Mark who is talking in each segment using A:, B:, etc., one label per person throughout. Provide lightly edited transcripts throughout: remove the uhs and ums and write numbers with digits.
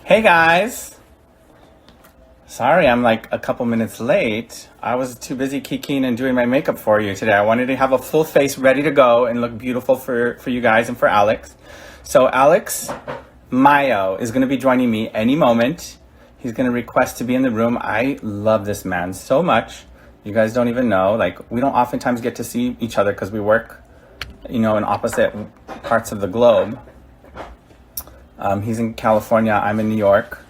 A: Hey guys. Sorry, I'm like a couple minutes late. I was too busy kikiing and doing my makeup for you today. I wanted to have a full face ready to go and look beautiful for you guys and for Alex. So Alexx Mayo is going to be joining me any moment. He's going to request to be in the room. I love this man so much. You guys don't even know. Like, we don't oftentimes get to see each other because we work, in opposite parts of the globe. He's in California. I'm in New York.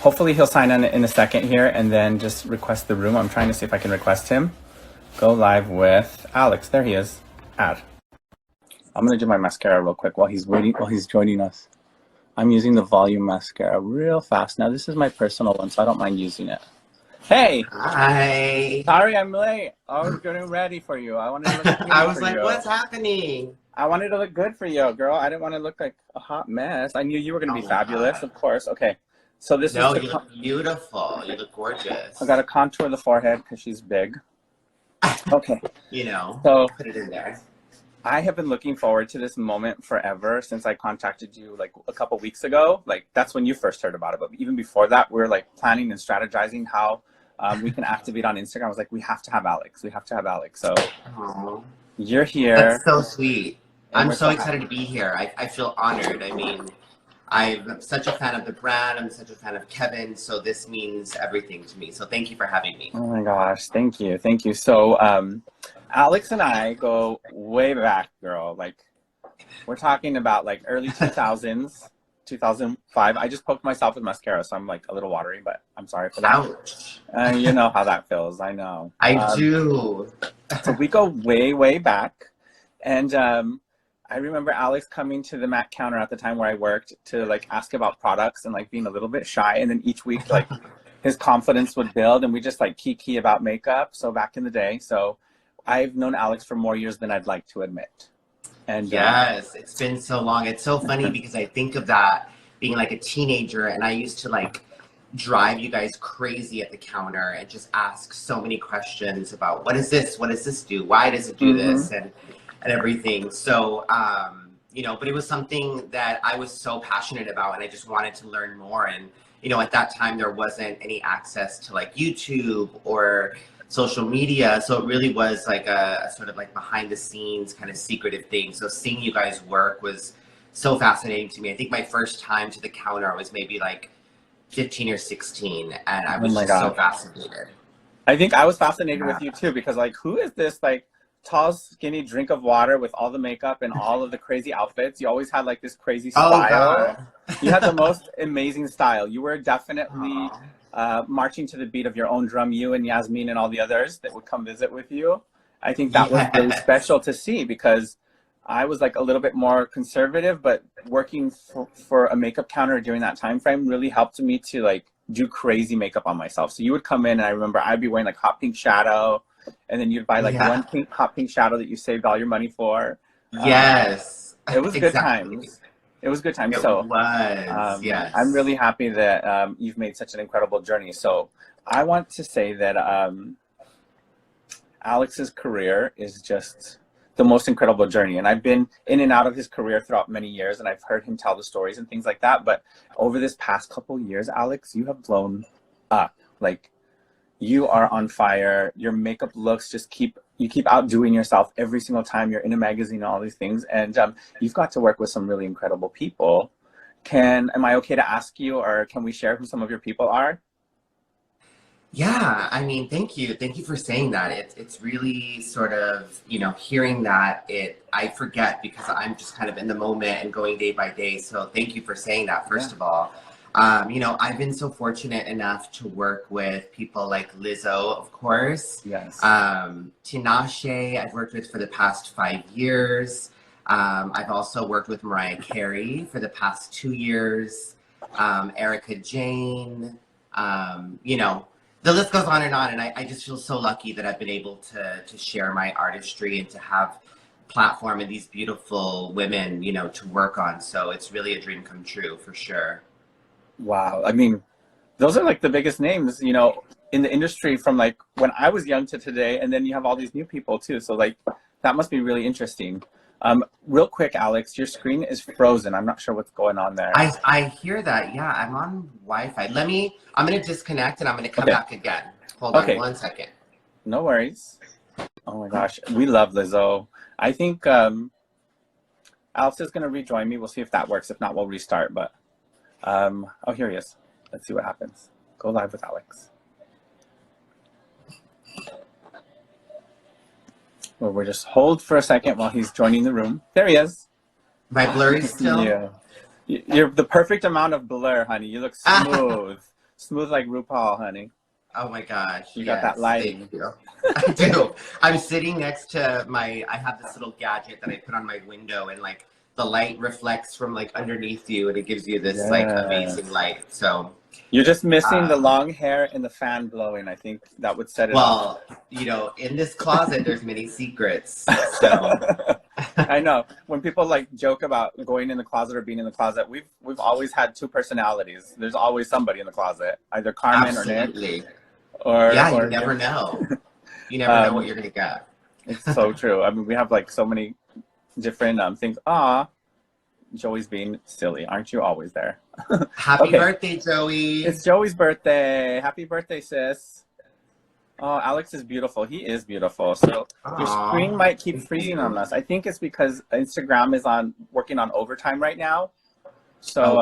A: Hopefully he'll sign in a second here and then just request the room. I'm trying to see if I can request him. Go live with Alex. There he is. Add. I'm going to do my mascara real quick while he's joining us. I'm using the volume mascara real fast. Now, this is my personal one, so I don't mind using it. Hey!
B: Hi!
A: Sorry I'm late. I was getting ready for you. I wanted to look good
B: I was
A: for
B: like,
A: you.
B: what's happening?
A: I wanted to look good for you, girl. I didn't want to look like a hot mess. I knew you were going to be fabulous,
B: God.
A: of course. Okay. So this
B: No,
A: is
B: you look beautiful. You look gorgeous.
A: I got to contour the forehead because she's big. Okay.
B: So put it in there.
A: I have been looking forward to this moment forever since I contacted you like a couple weeks ago. Like, that's when you first heard about it. But even before that, we were like planning and strategizing how we can activate on Instagram. I was like, we have to have Alex. We have to have Alex. So you're here.
B: That's so sweet. I'm so excited to be here. I feel honored. I mean, I'm such a fan of the brand. I'm such a fan of Kevin. So this means everything to me. So thank you for having me.
A: Oh my gosh. Thank you. Thank you. So Alex and I go way back, girl. Like, we're talking about like early 2000s, 2005. I just poked myself with mascara, so I'm like a little watery, but I'm sorry for that.
B: Ouch.
A: You know how that feels. I know.
B: I do.
A: So we go way, way back. And I remember Alex coming to the Mac counter at the time where I worked to like ask about products and like being a little bit shy. And then each week, like his confidence would build and we just like kiki about makeup. So back in the day. So I've known Alex for more years than I'd like to admit. And
B: yes, it's been so long. It's so funny because I think of that being like a teenager and I used to like drive you guys crazy at the counter and just ask so many questions about what is this? What does this do? Why does it do this? And everything. So, but it was something that I was so passionate about and I just wanted to learn more. And, at that time there wasn't any access to like YouTube or social media. So it really was like a sort of like behind the scenes kind of secretive thing. So seeing you guys work was so fascinating to me. I think my first time to the counter was maybe like 15 or 16 and I was just so fascinated.
A: I think I was fascinated with you too because like, who is this like tall, skinny drink of water with all the makeup and all of the crazy outfits? You always had like this crazy style. You had the most amazing style. You were definitely marching to the beat of your own drum, you and Yasmin and all the others that would come visit with you. I think that was really special to see because I was like a little bit more conservative, but working for a makeup counter during that time frame really helped me to like do crazy makeup on myself. So you would come in and I remember I'd be wearing like hot pink shadow and then you'd buy like one hot pink shadow that you saved all your money for.
B: Yes.
A: It was good times. It was good times.
B: Yes.
A: I'm really happy that you've made such an incredible journey. So I want to say that Alex's career is just the most incredible journey. And I've been in and out of his career throughout many years and I've heard him tell the stories and things like that. But over this past couple of years, Alexx, you have blown up. Like, you are on fire. Your makeup looks you keep outdoing yourself every single time you're in a magazine and all these things. And you've got to work with some really incredible people. Am I okay to ask you, or can we share who some of your people are?
B: Yeah, I mean, thank you. Thank you for saying that. It's really sort of, hearing that I forget because I'm just kind of in the moment and going day by day. So thank you for saying that, first of all. I've been so fortunate enough to work with people like Lizzo, of course.
A: Yes.
B: Tinashe, I've worked with for the past 5 years. I've also worked with Mariah Carey for the past 2 years. Erica Jane, the list goes on. And I just feel so lucky that I've been able to share my artistry and to have platform and these beautiful women, to work on. So it's really a dream come true for sure.
A: Wow. I mean, those are like the biggest names, in the industry from like when I was young to today. And then you have all these new people too. So like, that must be really interesting. Real quick, Alex, your screen is frozen. I'm not sure what's going on there.
B: I hear that. Yeah, I'm on Wi-Fi. I'm gonna disconnect and I'm gonna come back again. Hold on 1 second.
A: No worries. Oh my gosh, we love Lizzo. I think Alex is gonna rejoin me. We'll see if that works. If not, we'll restart. But oh, here he is. Let's see what happens. Go live with Alex. Well, we'll just hold for a second while he's joining the room. There he is.
B: My blurry still?
A: Yeah. You're the perfect amount of blur, honey. You look smooth. Smooth like RuPaul, honey.
B: Oh my gosh.
A: You got that lighting.
B: Thank you. I do. I'm sitting next to I have this little gadget that I put on my window, and like the light reflects from like underneath you, and it gives you this like amazing light. So
A: you're just missing the long hair and the fan blowing. I think that would set it off.
B: Well, you know, in this closet, there's many secrets. So
A: I know when people like joke about going in the closet or being in the closet, we've always had two personalities. There's always somebody in the closet, either Carmen or Nick. Or
B: you never know. You never know what you're gonna get.
A: It's so true. I mean, we have like so many different things. Joey's being silly. Aren't you always there?
B: Happy birthday, Joey.
A: It's Joey's birthday. Happy birthday, sis. Oh, Alex is beautiful. He is beautiful. So your screen might keep freezing on us. I think it's because Instagram is working on overtime right now. So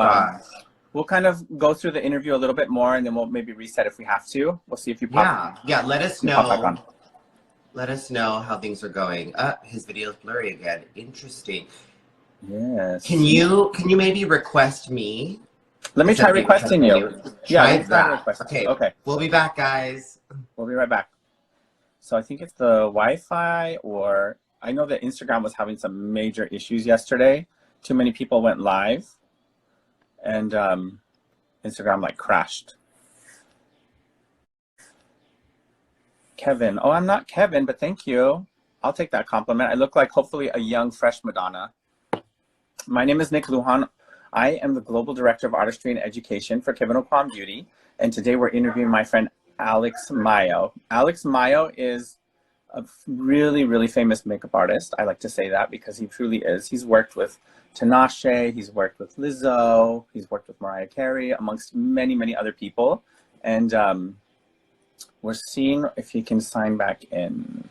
A: we'll kind of go through the interview a little bit more, and then we'll maybe reset if we have to. We'll see if you pop.
B: Yeah. Let us know. Let us know how things are going. His video is blurry again. Interesting.
A: Yes.
B: Can you maybe request me?
A: Let me try requesting you.
B: Yeah, okay. We'll be back, guys.
A: We'll be right back. So I think it's the Wi-Fi, or I know that Instagram was having some major issues yesterday. Too many people went live, and Instagram like crashed. Kevin. Oh, I'm not Kevin, but thank you. I'll take that compliment. I look like hopefully a young, fresh Madonna. My name is Nick Lujan. I am the Global Director of Artistry and Education for Kevin O'Quan Beauty. And today we're interviewing my friend, Alexx Mayo. Alexx Mayo is a really, really famous makeup artist. I like to say that because he truly is. He's worked with Tinashe, he's worked with Lizzo, he's worked with Mariah Carey, amongst many, many other people. And we're seeing if he can sign back in.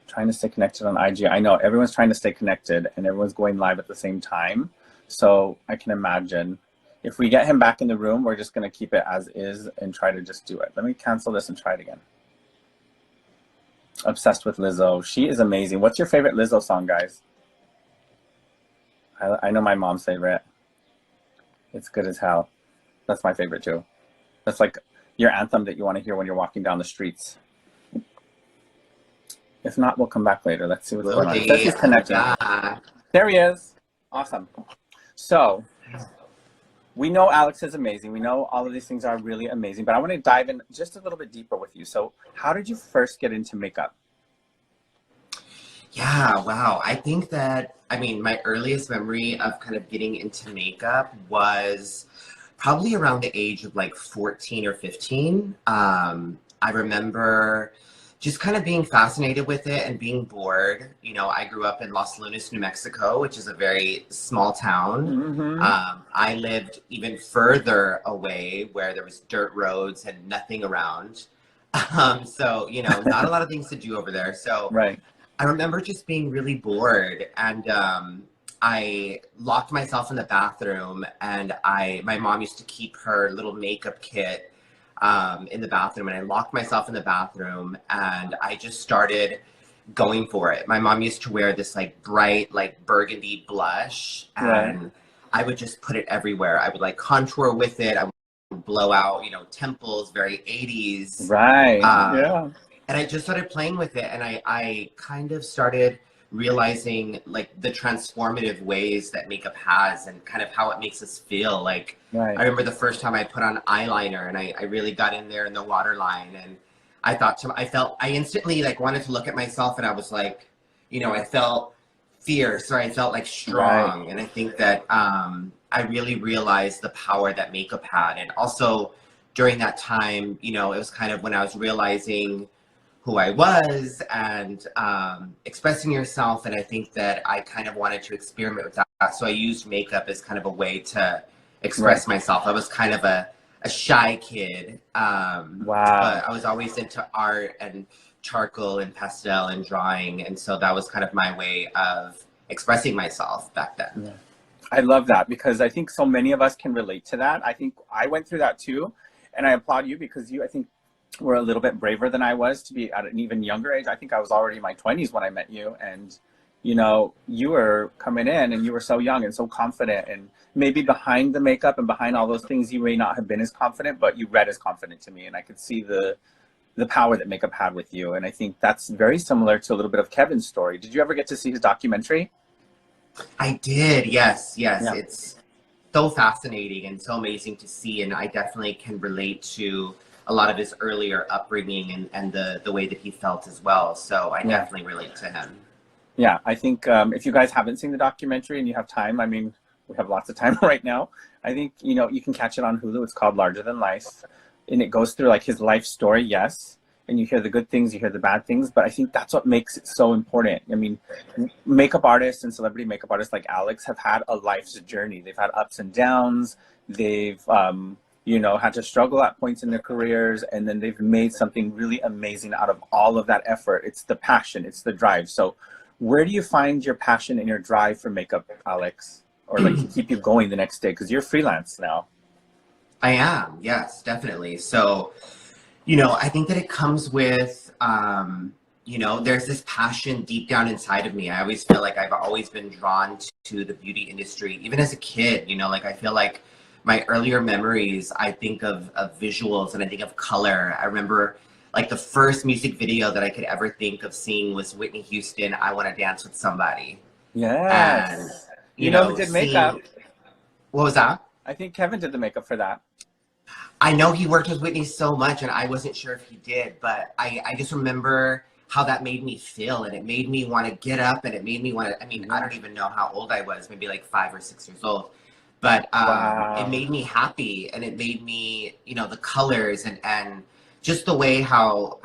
A: Trying to stay connected on IG. I know everyone's trying to stay connected and everyone's going live at the same time. So I can imagine if we get him back in the room, we're just going to keep it as is and try to just do it. Let me cancel this and try it again. Obsessed with Lizzo. She is amazing. What's your favorite Lizzo song, guys? I know my mom's favorite. It's Good as Hell. That's my favorite too. That's like your anthem that you want to hear when you're walking down the streets. If not, we'll come back later. Let's see what's going on. He's connecting. There he is. Awesome. So we know Alex is amazing. We know all of these things are really amazing, but I want to dive in just a little bit deeper with you. So how did you first get into makeup?
B: Yeah, wow. I think that, my earliest memory of kind of getting into makeup was probably around the age of like 14 or 15. I remember just kind of being fascinated with it and being bored. You know, I grew up in Los Lunas, New Mexico, which is a very small town. Mm-hmm. I lived even further away where there was dirt roads and nothing around. So, you know, not a lot of things to do over there. So I remember just being really bored, and I locked myself in the bathroom, and my mom used to keep her little makeup kit in the bathroom, and I locked myself in the bathroom and I just started going for it. My mom used to wear this like bright, like burgundy blush, and I would just put it everywhere. I would like contour with it. I would blow out, you know, temples, very 80s. And I just started playing with it, and I kind of started realizing like the transformative ways that makeup has and kind of how it makes us feel. Like I remember the first time I put on eyeliner, and I really got in there in the waterline, and I instantly like wanted to look at myself, and I was like, you know, I felt fierce, or I felt like strong. And I think that I really realized the power that makeup had. And also during that time, you know, it was kind of when I was realizing who I was and expressing yourself. And I think that I kind of wanted to experiment with that. So I used makeup as kind of a way to express myself. I was kind of a shy kid, but I was always into art and charcoal and pastel and drawing. And so that was kind of my way of expressing myself back then.
A: Yeah. I love that because I think so many of us can relate to that. I think I went through that too. And I applaud you because you, I think, were a little bit braver than I was to be at an even younger age. I think I was already in my 20s when I met you. And, you know, you were coming in and you were so young and so confident. And maybe behind the makeup and behind all those things, you may not have been as confident, but you read as confident to me. And I could see the power that makeup had with you. And I think that's very similar to a little bit of Kevin's story. Did you ever get to see his documentary?
B: I did, yes.
A: Yeah.
B: It's so fascinating and so amazing to see. And I definitely can relate to a lot of his earlier upbringing and the way that he felt as well. So I definitely relate to him.
A: Yeah, I think if you guys haven't seen the documentary and you have time, I mean, we have lots of time right now. I think, you know, you can catch it on Hulu. It's called Larger Than Life. And it goes through like his life story, yes. And you hear the good things, you hear the bad things, but I think that's what makes it so important. I mean, makeup artists and celebrity makeup artists like Alexx have had a life's journey. They've had ups and downs. They've, you know, had to struggle at points in their careers, and then they've made something really amazing out of all of that effort. It's the passion, it's the drive. So where do you find your passion and your drive for makeup, Alexx? Or like to keep you going the next day? Because you're freelance now.
B: I am, yes, definitely. So, you know, I think that it comes with, you know, there's this passion deep down inside of me. I always feel like I've always been drawn to the beauty industry, even as a kid, you know, like I feel like my earlier memories, I think of visuals and I think of color. I remember like the first music video that I could ever think of seeing was Whitney Houston, I Want to Dance with Somebody.
A: Yes.
B: And,
A: you know who did makeup?
B: What was that?
A: I think Kevin did the makeup for that.
B: I know he worked with Whitney so much and I wasn't sure if he did, but I just remember how that made me feel, and it made me want to get up, and it made me want to, I mean, I don't even know how old I was, maybe like 5 or 6 years old, but it made me happy, and it made me, you know, the colors and just the way how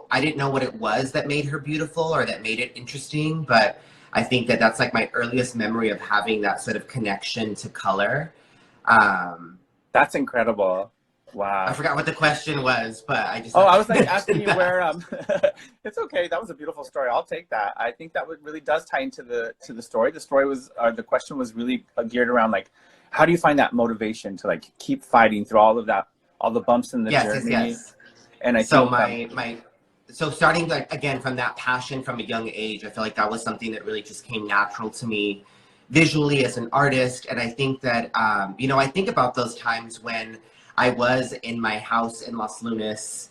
B: I didn't know what it was that made her beautiful or that made it interesting, but I think that that's like my earliest memory of having that sort of connection to color.
A: That's incredible. Wow.
B: I forgot what the question was, but I just...
A: Oh, I was like asking you where, it's okay. That was a beautiful story. I'll take that. I think that really does tie into the story. The story was, the question was really geared around like, how do you find that motivation to like keep fighting through all of that, all the bumps in the journey? Yes. And I think
B: so starting like again from that passion from a young age, I feel like that was something that really just came natural to me visually as an artist. And I think that, you know, I think about those times when I was in my house in Los Lunas,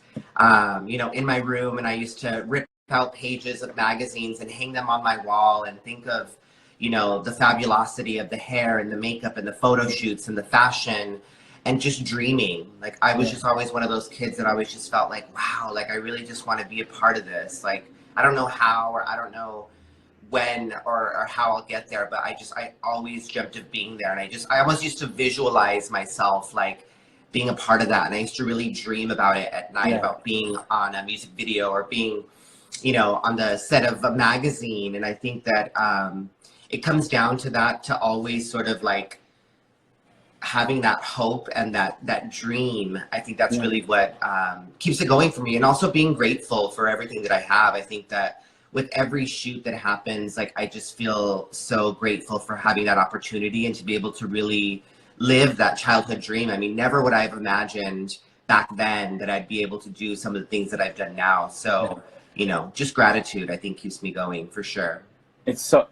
B: you know, in my room, and I used to rip out pages of magazines and hang them on my wall and think of, you know, the fabulosity of the hair and the makeup and the photo shoots and the fashion and just dreaming. Like I was just always one of those kids that always just felt like, wow, like I really just want to be a part of this. Like, I don't know how, or I don't know when or how I'll get there, but I always dreamt of being there. And I always used to visualize myself like being a part of that. And I used to really dream about it at night, about being on a music video or being, you know, on the set of a magazine. And I think that it comes down to that, to always sort of like having that hope and that dream. I think that's really what keeps it going for me. And also being grateful for everything that I have. I think that with every shoot that happens, like I just feel so grateful for having that opportunity and to be able to really live that childhood dream. I mean, never would I have imagined back then that I'd be able to do some of the things that I've done now. So, you know, just gratitude, I think, keeps me going for sure.
A: It's so,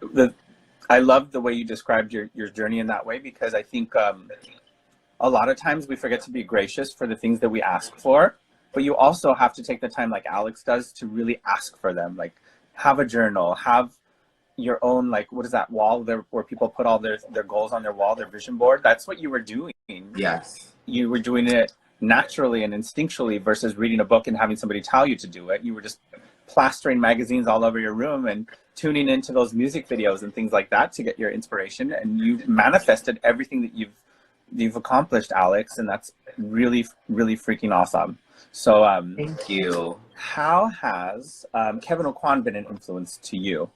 A: I love the way you described your journey in that way, because I think a lot of times we forget to be gracious for the things that we ask for, but you also have to take the time like Alexx does to really ask for them. Like have a journal, have your own, like, what is that wall there where people put all their goals on their wall, their vision board? That's what you were doing.
B: Yes.
A: You were doing it naturally and instinctually versus reading a book and having somebody tell you to do it. You were just plastering magazines all over your room and tuning into those music videos and things like that to get your inspiration. And you manifested everything that you've accomplished, Alexx. And that's really, really freaking awesome. So,
B: Thank you.
A: how has Kevin O'Quan been an influence to you?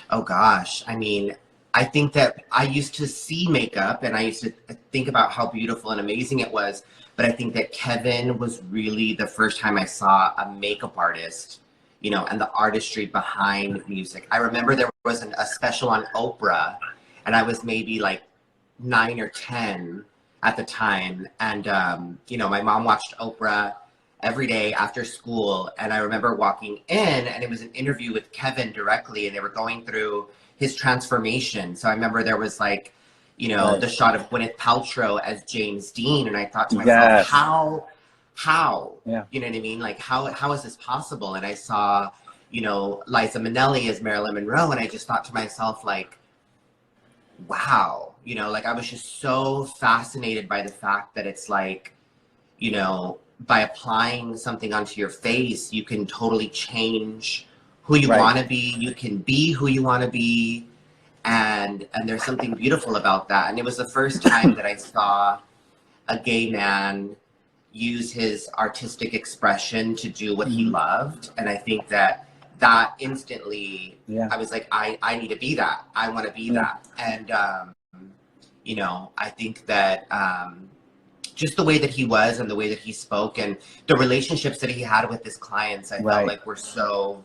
B: Oh gosh, I mean, I think that I used to see makeup and I used to think about how beautiful and amazing it was, but I think that Kevin was really the first time I saw a makeup artist, and the artistry behind music. I remember there was a special on Oprah, and I was maybe like 9 or 10 at the time, and my mom watched Oprah every day after school. And I remember walking in and it was an interview with Kevin directly and they were going through his transformation. So I remember there was like,
A: Right.
B: the shot of Gwyneth Paltrow as James Dean. And I thought to myself,
A: Yes.
B: how,
A: Yeah.
B: you know what I mean? Like, how is this possible? And I saw, Liza Minnelli as Marilyn Monroe. And I just thought to myself, like, wow, like I was just so fascinated by the fact that it's like, by applying something onto your face, you can totally change who you
A: Right.
B: want to be. You can be who you want to be. And there's something beautiful about that. And it was the first time that I saw a gay man use his artistic expression to do what he loved. And I think that instantly,
A: Yeah.
B: I was like, I need to be that. I want to be that. And, I think that just the way that he was and the way that he spoke and the relationships that he had with his clients, I felt like were so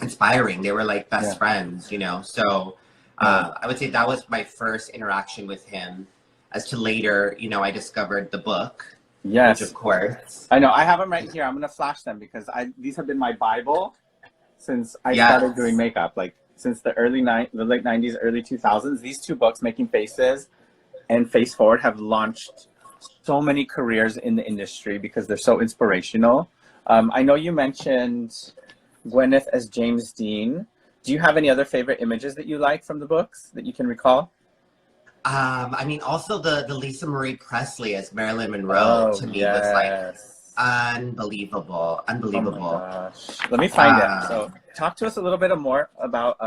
B: inspiring. They were like best friends, So I would say that was my first interaction with him. As to later, I discovered the book.
A: Yes.
B: Which of course.
A: I know. I have them right here. I'm going to flash them because these have been my Bible since I started doing makeup. Like since the late 90s, early 2000s. These two books, Making Faces and Face Forward, have launched so many careers in the industry because they're so inspirational. I know you mentioned Gwyneth as James Dean. Do you have any other favorite images that you like from the books that you can recall?
B: I mean, also the Lisa Marie Presley as Marilyn Monroe to me was like unbelievable.
A: Oh my gosh. Let me find it. So talk to us a little bit more about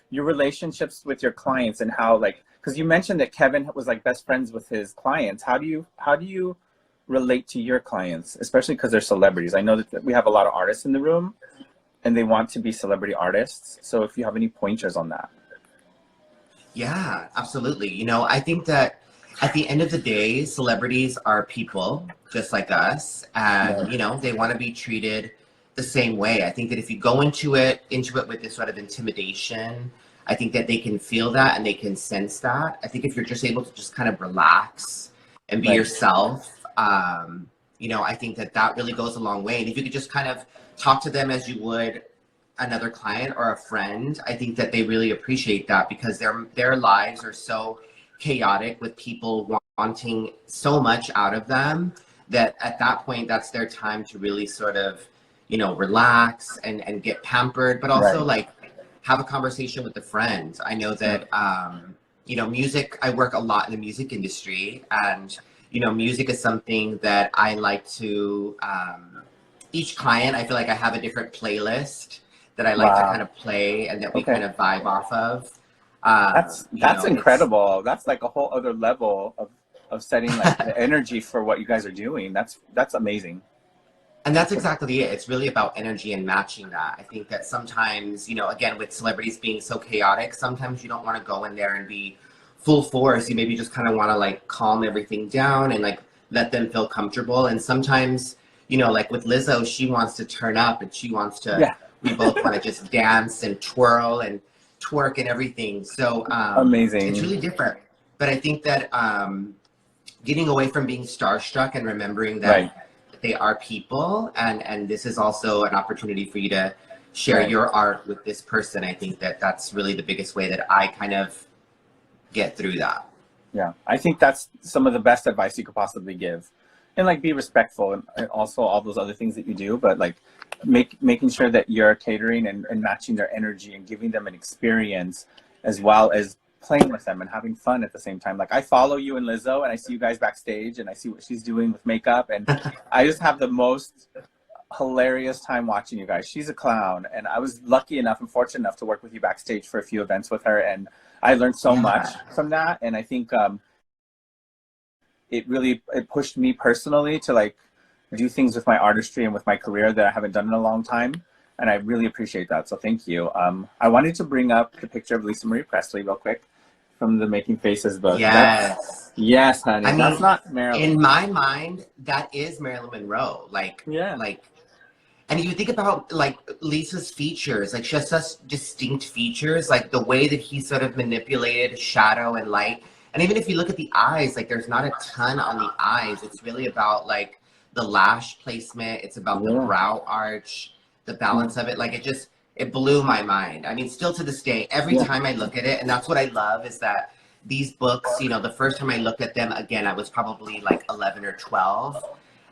A: your relationships with your clients and how, like, because you mentioned that Kevin was like best friends with his clients. How do you relate to your clients, especially because they're celebrities? I know that we have a lot of artists in the room and they want to be celebrity artists. So if you have any pointers on that.
B: Yeah, absolutely. I think that at the end of the day, celebrities are people just like us. And, they want to be treated the same way. I think that if you go into it with this sort of intimidation, I think that they can feel that and they can sense that. I think if you're just able to just kind of relax and be yourself, I think that really goes a long way. And if you could just kind of talk to them as you would another client or a friend, I think that they really appreciate that because their lives are so chaotic with people wanting so much out of them that at that point, that's their time to really sort of, relax and get pampered, but also like have a conversation with a friend. I know that, music, I work a lot in the music industry and, music is something that I like to, each client, I feel like I have a different playlist that I like to kind of play and that we kind of vibe off of.
A: That's incredible. That's like a whole other level of setting like the energy for what you guys are doing. That's amazing.
B: And that's exactly it. It's really about energy and matching that. I think that sometimes, again, with celebrities being so chaotic, sometimes you don't want to go in there and be full force. You maybe just kind of want to like calm everything down and like let them feel comfortable. And sometimes, like with Lizzo, she wants to turn up and she wants to, we both want to just dance and twirl and twerk and everything. So
A: amazing.
B: It's really different. But I think that getting away from being starstruck and remembering that they are people and this is also an opportunity for you to share your art with this person. I think that that's really the biggest way that I kind of get through that.
A: Yeah, I think that's some of the best advice you could possibly give. And like be respectful and also all those other things that you do, but like making sure that you're catering and matching their energy and giving them an experience as well as playing with them and having fun at the same time. Like I follow you and Lizzo and I see you guys backstage and I see what she's doing with makeup and I just have the most hilarious time watching you guys. She's a clown and I was lucky enough and fortunate enough to work with you backstage for a few events with her and I learned so much from that. And I think it pushed me personally to like do things with my artistry and with my career that I haven't done in a long time. And I really appreciate that. So thank you. I wanted to bring up the picture of Lisa Marie Presley real quick from the Making Faces book.
B: Yes.
A: Yes, honey.
B: I mean,
A: That's not Marilyn.
B: in my mind, that is Marilyn Monroe.
A: Yeah.
B: And you think about like Lisa's features, like she has such distinct features, like the way that he sort of manipulated shadow and light. And even if you look at the eyes, like there's not a ton on the eyes. It's really about like the lash placement. It's about the brow arch, the balance of it. Like it blew my mind. I mean, still to this day, every time I look at it, and that's what I love is that these books, you know, the first time I looked at them, again, I was probably like 11 or 12.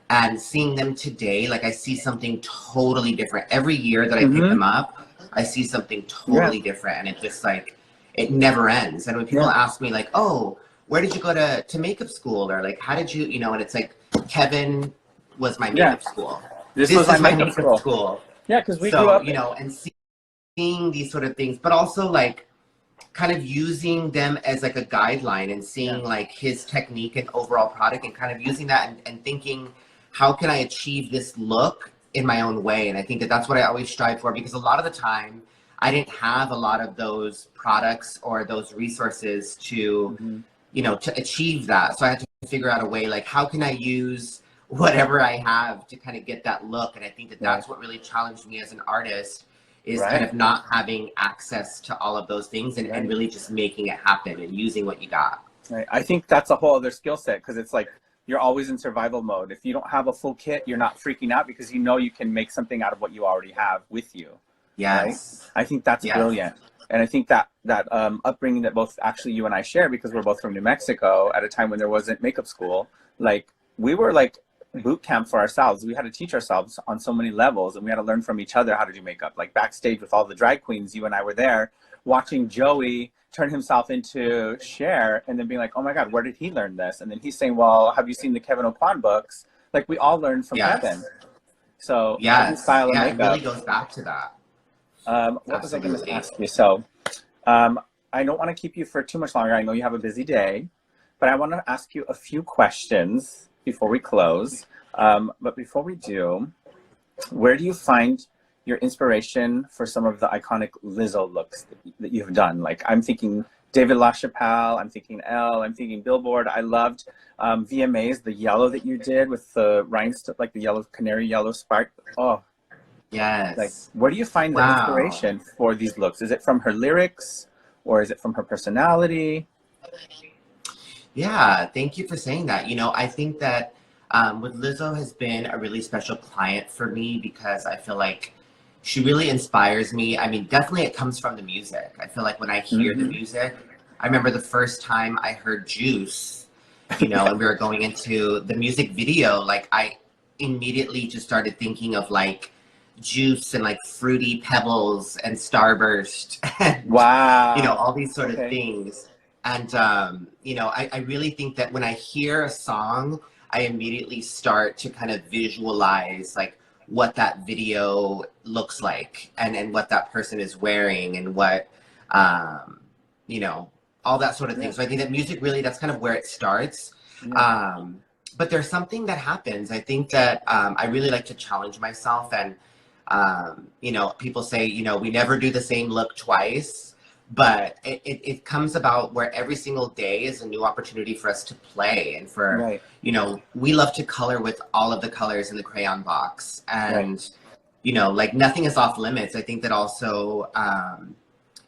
B: And seeing them today, like I see something totally different. Every year that I pick them up, I see something totally different. And it just like, it never ends. And when people ask me like, oh, where did you go to makeup school? Or like, how did you, you know, and it's like, Kevin was my makeup school.
A: This was
B: is
A: my makeup
B: school.
A: Yeah, because we grew up.
B: You know, and seeing these sort of things, but also like kind of using them as like a guideline and seeing like his technique and overall product and kind of using that and thinking, how can I achieve this look in my own way? And I think that that's what I always strive for, because a lot of the time I didn't have a lot of those products or those resources to, you know, to achieve that. So I had to figure out a way, like, how can I use whatever I have to kind of get that look? And I think that that's what really challenged me as an artist, is kind of not having access to all of those things and really just making it happen and using what you got.
A: Right. I think that's a whole other skill set, because it's like, you're always in survival mode. If you don't have a full kit, you're not freaking out because you know you can make something out of what you already have with you.
B: Yes.
A: Right? I think that's brilliant. And I think that upbringing that both actually you and I share, because we're both from New Mexico at a time when there wasn't makeup school, like we were like boot camp for ourselves. We had to teach ourselves on so many levels, and we had to learn from each other how to do makeup. Like backstage with all the drag queens, you and I were there watching Joey turn himself into Cher, and then being like, oh my God, where did he learn this? And then he's saying, well, have you seen the Kevin O'Quan books? Like we all learned from Kevin. So style of makeup.
B: It really goes back to that.
A: What was I going to ask you? So I don't want to keep you for too much longer. I know you have a busy day, but I want to ask you a few questions before we close. But before we do, where do you find your inspiration for some of the iconic Lizzo looks that you've done? Like I'm thinking David LaChapelle, I'm thinking Elle, I'm thinking Billboard. I loved VMAs, the yellow that you did with the rhinestone, like the yellow canary yellow spark. Oh,
B: yes.
A: Like where do you find the inspiration for these looks? Is it from her lyrics or is it from her personality?
B: Yeah, thank you for saying that. You know, I think that with Lizzo has been a really special client for me, because I feel like she really inspires me. I mean, definitely it comes from the music. I feel like when I hear the music, I remember the first time I heard Juice, you know, and we were going into the music video, like I immediately just started thinking of like Juice and like Fruity Pebbles and Starburst and, you know, all these sort of things. And, you know, I really think that when I hear a song, I immediately start to kind of visualize like what that video looks like and what that person is wearing and what, you know, all that sort of thing. So I think that music really, that's kind of where it starts. But there's something that happens. I think that I really like to challenge myself. And, you know, people say, you know, we never do the same look twice. But it comes about where every single day is a new opportunity for us to play and for, you know, we love to color with all of the colors in the crayon box. And, you know, like nothing is off limits. I think that also,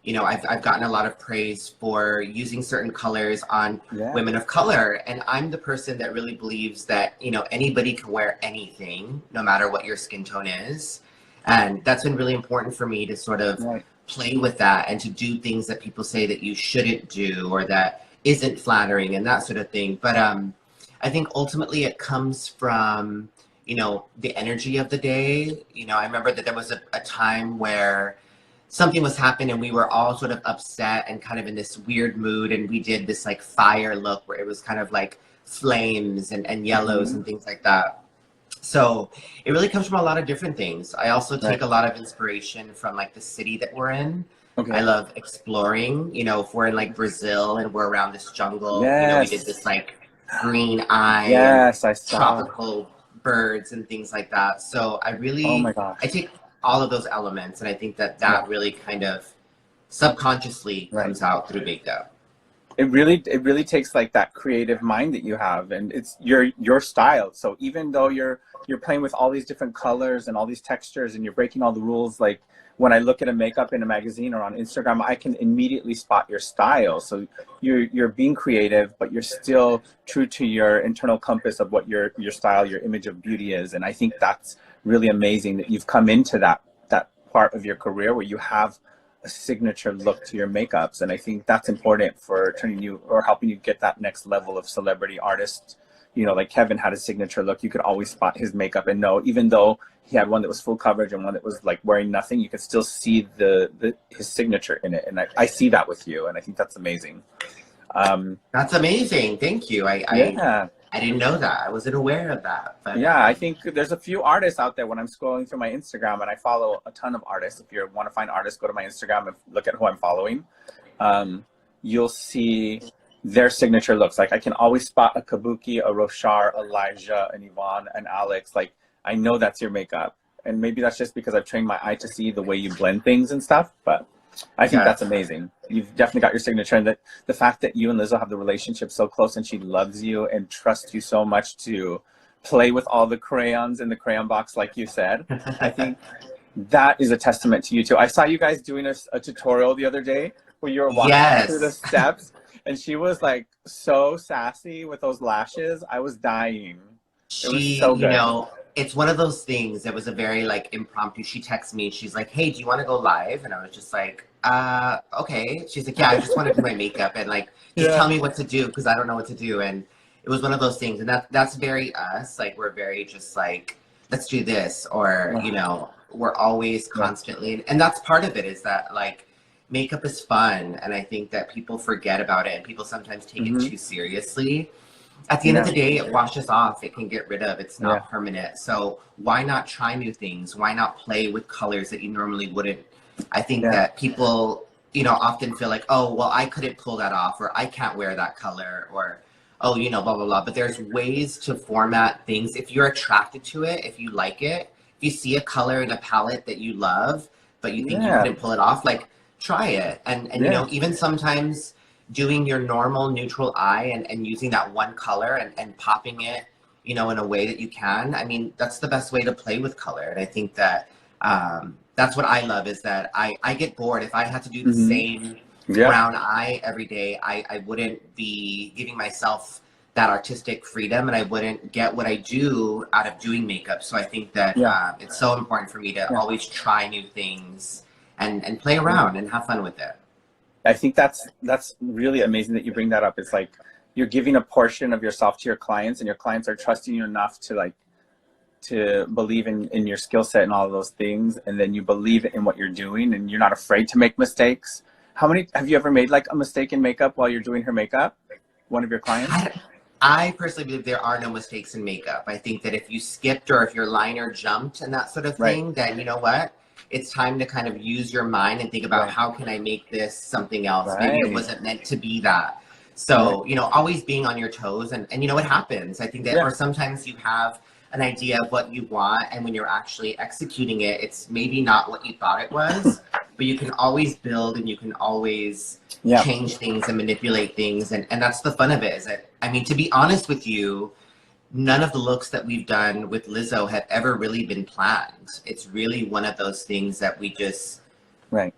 B: you know, I've gotten a lot of praise for using certain colors on women of color. And I'm the person that really believes that, you know, anybody can wear anything, no matter what your skin tone is. And that's been really important for me to sort of play with that and to do things that people say that you shouldn't do or that isn't flattering and that sort of thing. But I think ultimately it comes from, you know, the energy of the day. You know, I remember that there was a time where something was happening and we were all sort of upset and kind of in this weird mood, and we did this like fire look where it was kind of like flames and yellows and things like that. So it really comes from a lot of different things. I also take a lot of inspiration from like the city that we're in. I love exploring, you know, if we're in like Brazil and we're around this jungle, you know, we did this like green eye,
A: I saw.
B: tropical birds and things like that. So
A: Oh my gosh.
B: I take all of those elements, and I think that really kind of subconsciously comes out through makeup.
A: It really takes like that creative mind that you have, and it's your style. So even though you're playing with all these different colors and all these textures and you're breaking all the rules, like when I look at a makeup in a magazine or on Instagram, I can immediately spot your style. So you're being creative, but you're still true to your internal compass of what your style, your image of beauty is. And I think that's really amazing that you've come into that part of your career where you have a signature look to your makeups. And I think that's important for turning you or helping you get that next level of celebrity artist. You know, like Kevin had a signature look. You could always spot his makeup and know, even though he had one that was full coverage and one that was like wearing nothing, you could still see his signature in it. And I see that with you, and I think that's amazing.
B: That's amazing. Thank you. I didn't know that. I wasn't aware of that. But
A: yeah, I think there's a few artists out there when I'm scrolling through my Instagram, and I follow a ton of artists. If you want to find artists, go to my Instagram and look at who I'm following. You'll see their signature looks. Like I can always spot a Kabuki, a Roshar, Elijah, an Yvonne, an Alex. Like I know that's your makeup. And maybe that's just because I've trained my eye to see the way you blend things and stuff. But I think that's amazing. You've definitely got your signature, and that the fact that you and Lizzo have the relationship so close, and she loves you and trusts you so much to play with all the crayons in the crayon box, like you said. I think that is a testament to you too. I saw you guys doing a tutorial the other day where you were walking through the steps, and she was like so sassy with those lashes. I was dying. It was so good.
B: You know, it's one of those things that was a very like impromptu. She texted me. She's like, "Hey, do you want to go live?" And I was just like, okay. She's like, "Yeah, I just want to do my makeup and like just tell me what to do because I don't know what to do." And it was one of those things, and that's very us. Like we're very just like, let's do this, or you know, we're always constantly, and that's part of it is that like makeup is fun, and I think that people forget about it, and people sometimes take it too seriously. At the end of the day, it washes off. It can get rid of. It's not permanent. So why not try new things? Why not play with colors that you normally wouldn't? I think that people, you know, often feel like, oh, well, I couldn't pull that off, or I can't wear that color, or, oh, you know, blah, blah, blah. But there's ways to format things. If you're attracted to it, if you like it, if you see a color in a palette that you love, but you think you couldn't pull it off, like, try it. And you know, even sometimes doing your normal neutral eye and using that one color and popping it, you know, in a way that you can, I mean, that's the best way to play with color. And I think that that's what I love is that I get bored. If I had to do the same brown eye every day, I wouldn't be giving myself that artistic freedom, and I wouldn't get what I do out of doing makeup. So I think that it's so important for me to always try new things and play around and have fun with it.
A: I think that's really amazing that you bring that up. It's like you're giving a portion of yourself to your clients, and your clients are trusting you enough to believe in your skill set and all of those things, and then you believe in what you're doing, and you're not afraid to make mistakes. How many have you ever made like a mistake in makeup while you're doing her makeup? One of your clients?
B: I personally believe there are no mistakes in makeup. I think that if you skipped or if your liner jumped and that sort of thing, then you know what? It's time to kind of use your mind and think about how can I make this something else? Maybe it wasn't meant to be that. So, you know, always being on your toes, and you know, it happens. I think that, or sometimes you have an idea of what you want, and when you're actually executing it, it's maybe not what you thought it was, but you can always build and you can always change things and manipulate things. And that's the fun of it, is that, I mean, to be honest with you, none of the looks that we've done with Lizzo have ever really been planned. It's really one of those things that we just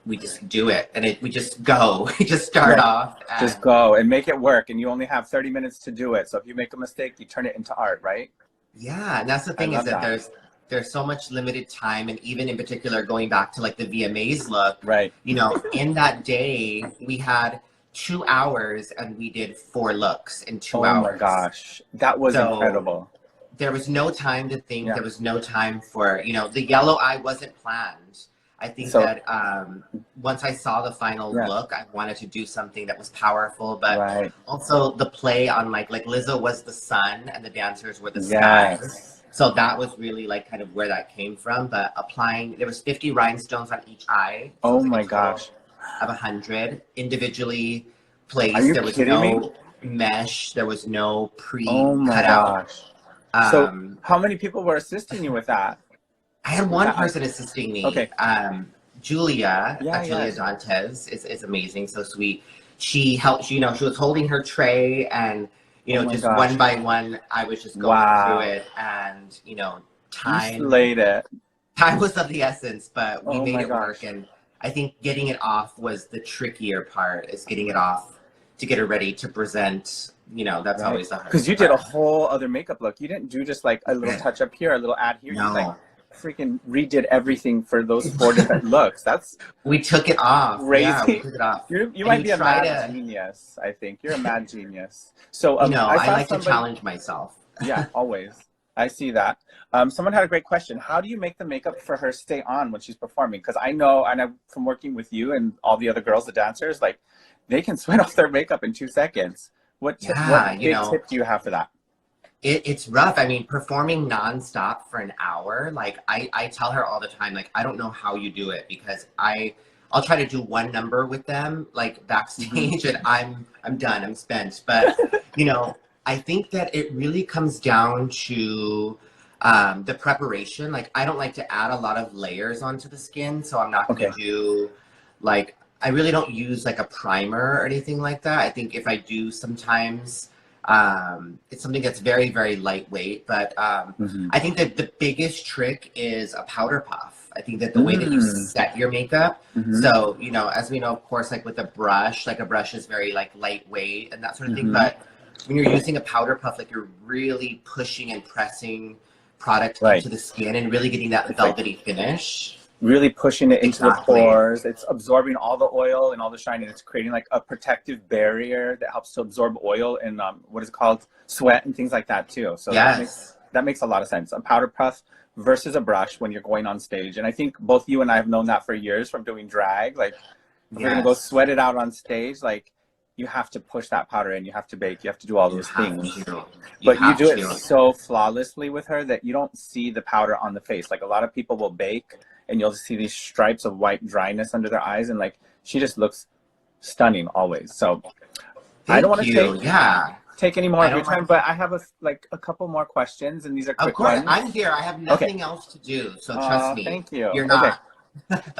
B: we just do it, and we just go. We just start off. And
A: just go and make it work, and you only have 30 minutes to do it. So if you make a mistake, you turn it into art, right?
B: Yeah, and that's the thing, is that there's so much limited time, and even in particular going back to like the VMAs look, you know, in that day we had 2 hours and we did 4 looks in 2 hours.
A: Oh my gosh, that was incredible.
B: There was no time to think. There was no time for, you know, the yellow eye wasn't planned. I think that once I saw the final look, I wanted to do something that was powerful, but also the play on like Lizzo was the sun and the dancers were the sky. So that was really like kind of where that came from. But applying, there was 50 rhinestones on each eye. So
A: oh my gosh.
B: Of 100 individually placed. There was no mesh. There was no pre-cut out.
A: So how many people were assisting you with that?
B: I had one person assisting me.
A: Okay.
B: Julia, Julia Dantes is amazing, so sweet. She helped, you know, she was holding her tray and, you know, just one by one, I was just going through it and, you know, time.
A: You slayed it.
B: Time was of the essence, but we made it work. And I think getting it off was the trickier part, is getting it off to get it ready to present. You know, that's always the hardest.
A: Because you did a whole other makeup look. You didn't do just like a little touch up here, a little add here.
B: No.
A: You like freaking redid everything for those 4 different looks. That's
B: we took it off.
A: Crazy.
B: Yeah, we took it off.
A: You might be a mad genius. I think you're a mad genius. So I
B: like to challenge myself.
A: Yeah, always. I see that. Someone had a great question. How do you make the makeup for her stay on when she's performing? Because I know, from working with you and all the other girls, the dancers, like they can sweat off their makeup in 2 seconds. What tip do you have for that?
B: It's rough. I mean, performing nonstop for an hour, like I tell her all the time, like, I don't know how you do it, because I'll try to do one number with them, like backstage, and I'm done, I'm spent. But, you know, I think that it really comes down to the preparation. Like, I don't like to add a lot of layers onto the skin, so I'm not going to do, like, I really don't use like a primer or anything like that. I think if I do sometimes, it's something that's very, very lightweight. But I think that the biggest trick is a powder puff. I think that the way that you set your makeup. So, you know, as we know, of course, like with a brush is very like lightweight and that sort of thing. But when you're using a powder puff, like you're really pushing and pressing product into the skin and really getting that velvety finish.
A: Really pushing it into the pores. It's absorbing all the oil and all the shine, and it's creating like a protective barrier that helps to absorb oil and what is it called, sweat and things like that too. So that makes a lot of sense. A powder puff versus a brush when you're going on stage. And I think both you and I have known that for years from doing drag. Like if you're gonna go sweat it out on stage, like you have to push that powder in, you have to bake, you have to do all those things. But you do it so flawlessly with her that you don't see the powder on the face. Like a lot of people will bake and you'll see these stripes of white dryness under their eyes, and like she just looks stunning always. So I don't want to take any more of your time, but I have a couple more questions, and these are quick ones.
B: Of course, I'm here. I have nothing else to do, so trust me.
A: Thank you.
B: You're not.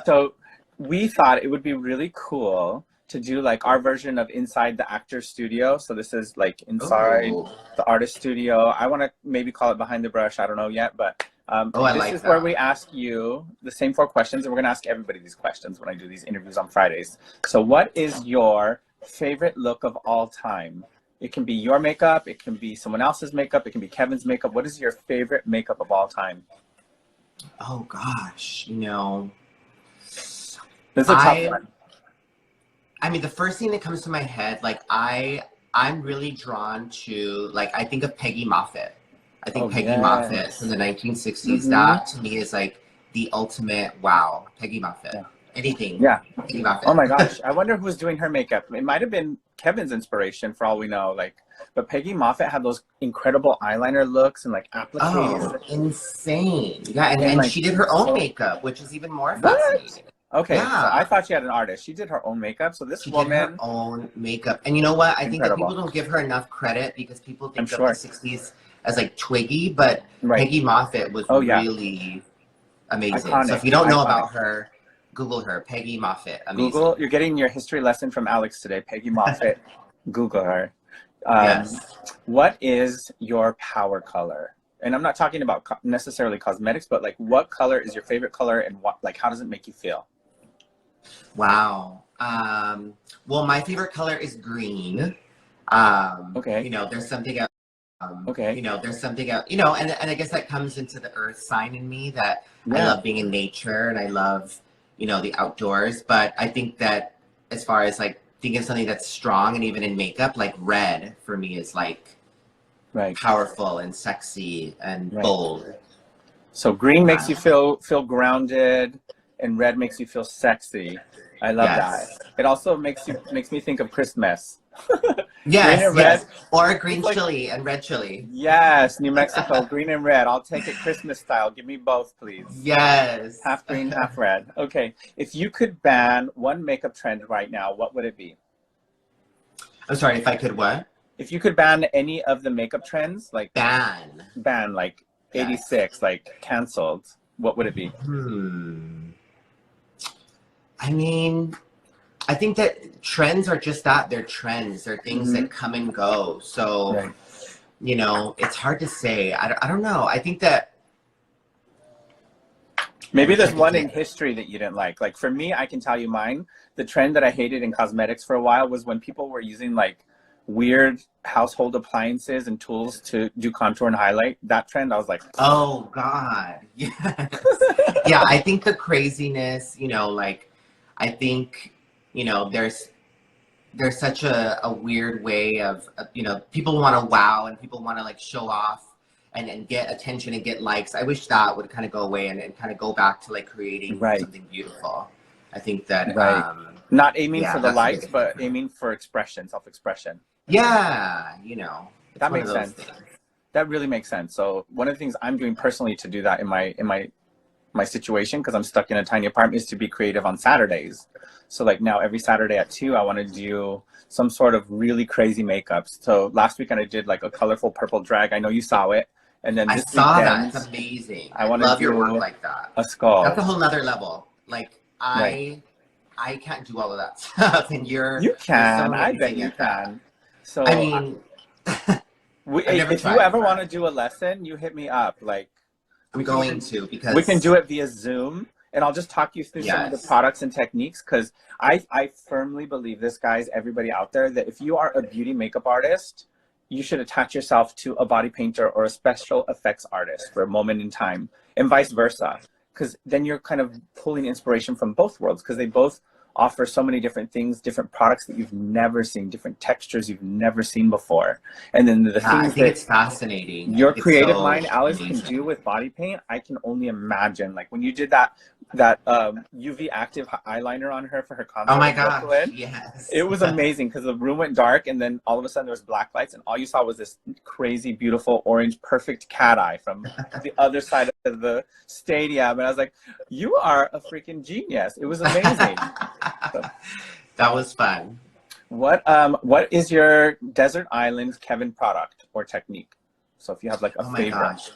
A: So we thought it would be really cool to do like our version of Inside the Actor Studio. So this is like inside the artist studio. I want to maybe call it Behind the Brush. I don't know yet, but this is where we ask you the same 4 questions, and we're going to ask everybody these questions when I do these interviews on Fridays. So what is your favorite look of all time? It can be your makeup, it can be someone else's makeup, it can be Kevin's makeup. What is your favorite makeup of all time?
B: Oh gosh, you know.
A: This is a tough one.
B: I mean, the first thing that comes to my head, like I'm really drawn to, like, I think of Peggy Moffat. I think Peggy Moffat from the 1960s, that to me is like the ultimate wow. Peggy Moffat. Anything. Yeah. Peggy Moffat.
A: Oh my gosh. I wonder who was doing her makeup. It might have been Kevin's inspiration for all we know. Like, but Peggy Moffat had those incredible eyeliner looks and like appliques.
B: Oh, insane. Yeah, and like, she did her own makeup, which is even more fascinating.
A: Okay, so I thought she had an artist. She did her own makeup. So this woman
B: did her own makeup. And you know what? I think that people don't give her enough credit because people think of the 60s as like Twiggy, but Peggy Moffat was really amazing. Iconic. So if you don't know about her, Google her, Peggy Moffat. Amazing.
A: Google, you're getting your history lesson from Alex today. Peggy Moffat, Google her. What is your power color? And I'm not talking about necessarily cosmetics, but like what color is your favorite color, and what, like, how does it make you feel?
B: Wow. Well, my favorite color is green. You know, there's something you know, there's something out, you know, and I guess that comes into the earth sign in me that I love being in nature and I love, you know, the outdoors. But I think that as far as like thinking of something that's strong and even in makeup, like red for me is like powerful and sexy and bold.
A: So green makes you feel grounded, and red makes you feel sexy. I love that. It also makes me think of Christmas.
B: Yes. Or green chili and red chili.
A: Yes, New Mexico, green and red. I'll take it Christmas style. Give me both, please.
B: Yes.
A: Half green, half red. Okay. If you could ban one makeup trend right now, what would it be?
B: I'm sorry, if I could what?
A: if you could ban any of the makeup trends, like
B: Ban.
A: like
B: Yes.
A: 86, like canceled, what would it be?
B: I mean, I think that trends are just that. They're trends. They're things that come and go. So,
A: Right.
B: you know, it's hard to say. I don't know. I think that
A: Maybe there's one in history that you didn't like. Like for me, I can tell you mine. The trend that I hated in cosmetics for a while was when people were using like weird household appliances and tools to do contour and highlight. That trend, I was like,
B: oh God, yes. Yeah, I think the craziness, you know, like, I think, you know, there's such a weird way of, you know, people want to wow and people want to like show off and get attention and get likes. I wish that would kind of go away and kind of go back to like creating something beautiful. I think that,
A: not aiming
B: yeah,
A: for the likes,
B: really
A: but aiming for expression, self-expression.
B: yeah, you know,
A: That makes sense. That really makes sense. So one of the things I'm doing personally to do that in my situation, because I'm stuck in a tiny apartment, is to be creative on Saturdays. So like now every Saturday at 2, I want to do some sort of really crazy makeups. So last weekend I did like a colorful purple drag. I know you saw it. And then this
B: I saw
A: weekend,
B: that. It's amazing.
A: I want to
B: love
A: do
B: your work like that.
A: a skull.
B: That's a whole nother level. Like I can't do all of that stuff, and you
A: can.
B: so
A: I bet you can. So
B: I mean,
A: if you ever want to do a lesson, you hit me up. Like
B: I'm going to, because
A: we can do it via Zoom, and I'll just talk you through some of the products and techniques, because I firmly believe this, guys, everybody out there, that if you are a beauty makeup artist, you should attach yourself to a body painter or a special effects artist for a moment in time, and vice versa, because then you're kind of pulling inspiration from both worlds, because they both offer so many different things, different products that you've never seen, different textures you've never seen before. And then the things
B: I think it's fascinating.
A: Your creative mind, Alex, can do with body paint, I can only imagine. Like when you did that UV active eyeliner on her for her concert.
B: Oh my gosh, yes.
A: It was amazing, because the room went dark and then all of a sudden there was black lights and all you saw was this crazy, beautiful, orange, perfect cat eye from the other side of the stadium. And I was like, you are a freaking genius. It was amazing. So,
B: that was fun.
A: what is your desert island Kevin product or technique? So if you have like a favorite.
B: Gosh.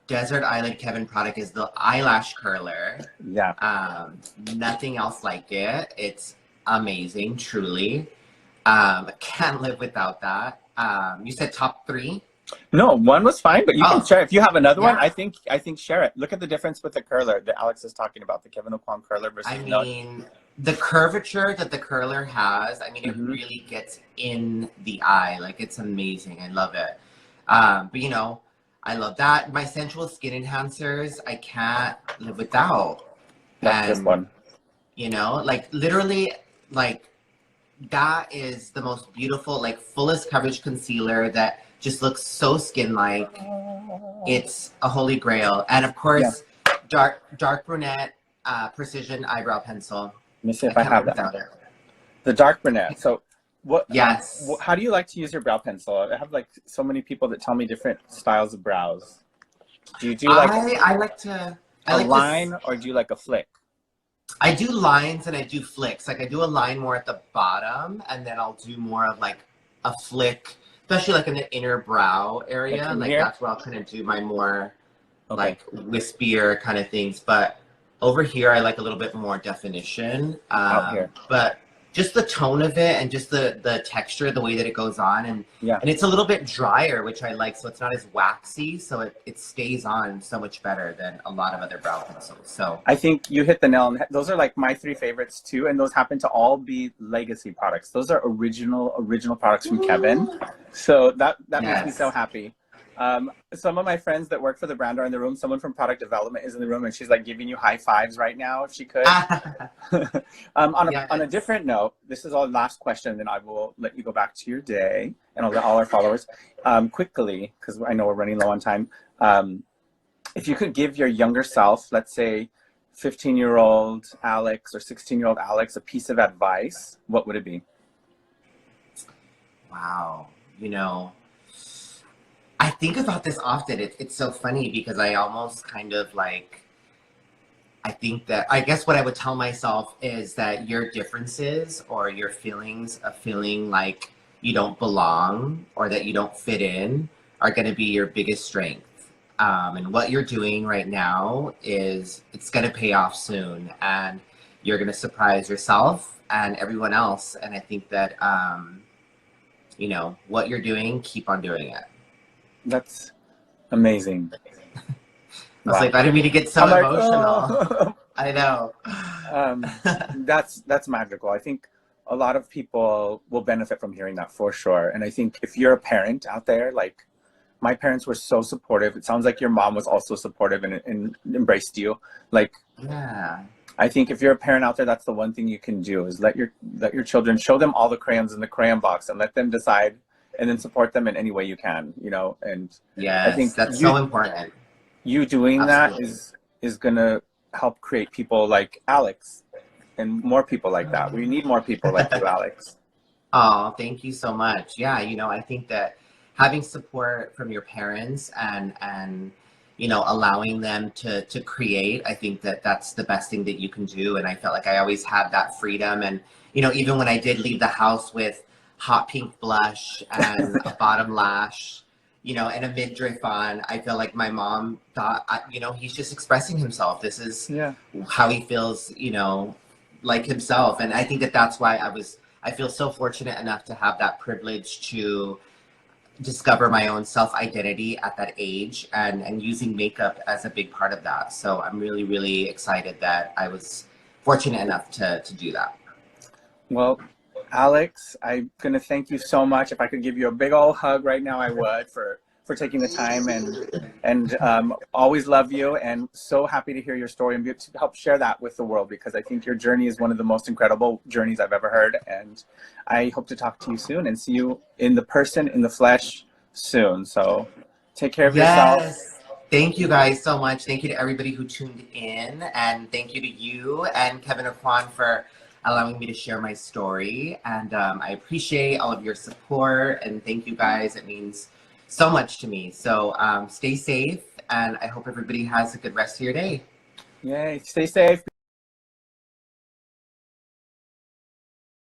B: Desert Island Kevin product is the eyelash curler.
A: Yeah.
B: Nothing else like it. It's amazing, truly. Can't live without that. You said top 3?
A: No, one was fine, but you can share. If you have another one, I think share it. Look at the difference with the curler that Alex is talking about, the Kevin O'Quan curler versus
B: the curvature that the curler has, I mean, it really gets in the eye. Like, it's amazing. I love it. But, you know, I love that. My sensual skin enhancers, I can't live without.
A: That's this one.
B: You know, like, literally, like, that is the most beautiful, like, fullest coverage concealer that just looks so skin-like. It's a holy grail. And, of course, dark brunette precision eyebrow pencil.
A: Let me see if I have that. The dark brunette. So what?
B: Yes.
A: How do you like to use your brow pencil? I have like so many people that tell me different styles of brows. Do you do like
B: I like to
A: a line or do you like a flick?
B: I do lines and I do flicks. Like I do a line more at the bottom and then I'll do more of like a flick, especially like in the inner brow area. Like that's where I'll kind of do my more like wispier kind of things. But over here, I like a little bit more definition.
A: Out here.
B: But just the tone of it and just the texture, the way that it goes on. And it's a little bit drier, which I like. So it's not as waxy. So it stays on so much better than a lot of other brow pencils. So I
A: think you hit the nail on the head. Those are like my 3 favorites too. And those happen to all be legacy products. Those are original products from Kevin. So that makes me so happy. Some of my friends that work for the brand are in the room. Someone from product development is in the room and she's like giving you high fives right now if she could. On a different note, this is our last question, then I will let you go back to your day and I'll let all our followers quickly, because I know we're running low on time. If you could give your younger self, let's say 15-year-old Alex or 16-year-old Alex, a piece of advice, what would it be?
B: Wow. You know, I think about this often. It's so funny because I almost kind of like, I guess what I would tell myself is that your differences or your feelings of feeling like you don't belong or that you don't fit in are going to be your biggest strength. And what you're doing right now is it's going to pay off soon, and you're going to surprise yourself and everyone else. And I think that, you know, what you're doing, keep on doing it.
A: That's amazing.
B: I was like, I didn't mean to get so
A: I'm like,
B: emotional.
A: oh.
B: I know.
A: That's magical. I think a lot of people will benefit from hearing that for sure. And I think if you're a parent out there, like my parents were so supportive. It sounds like your mom was also supportive and embraced you. Like,
B: Yeah.
A: I think if you're a parent out there, that's the one thing you can do is let your children, show them all the crayons in the crayon box and let them decide, and then support them in any way you can, you know. And I
B: Yes,
A: think
B: that's so important.
A: you doing
B: Absolutely.
A: that is gonna help create people like Alexx and more people like that. We need more people like you, Alexx.
B: Oh, thank you so much. Yeah, you know, I think that having support from your parents and you know, allowing them to create, I think that that's the best thing that you can do. And I felt like I always had that freedom. And you know, even when I did leave the house with hot pink blush and a bottom lash, you know, and a midriff on, I feel like my mom thought, you know, he's just expressing himself. This is
A: Yeah.
B: how he feels, you know, like himself. And I think that that's why I feel so fortunate enough to have that privilege to discover my own self identity at that age, and using makeup as a big part of that. So I'm really, really excited that I was fortunate enough to do that.
A: Well, Alexx, I'm gonna thank you so much. If I could give you a big old hug right now, I would, for taking the time, and always love you, and so happy to hear your story and be able to help share that with the world, because I think your journey is one of the most incredible journeys I've ever heard. And I hope to talk to you soon and see you in the person, in the flesh soon. So take care of yourself.
B: Yes. Thank you guys so much. Thank you to everybody who tuned in. And thank you to you and Kevin Aquan for allowing me to share my story. And I appreciate all of your support. And thank you guys. It means so much to me. So stay safe. And I hope everybody has a good rest of your day.
A: Yay. Stay safe.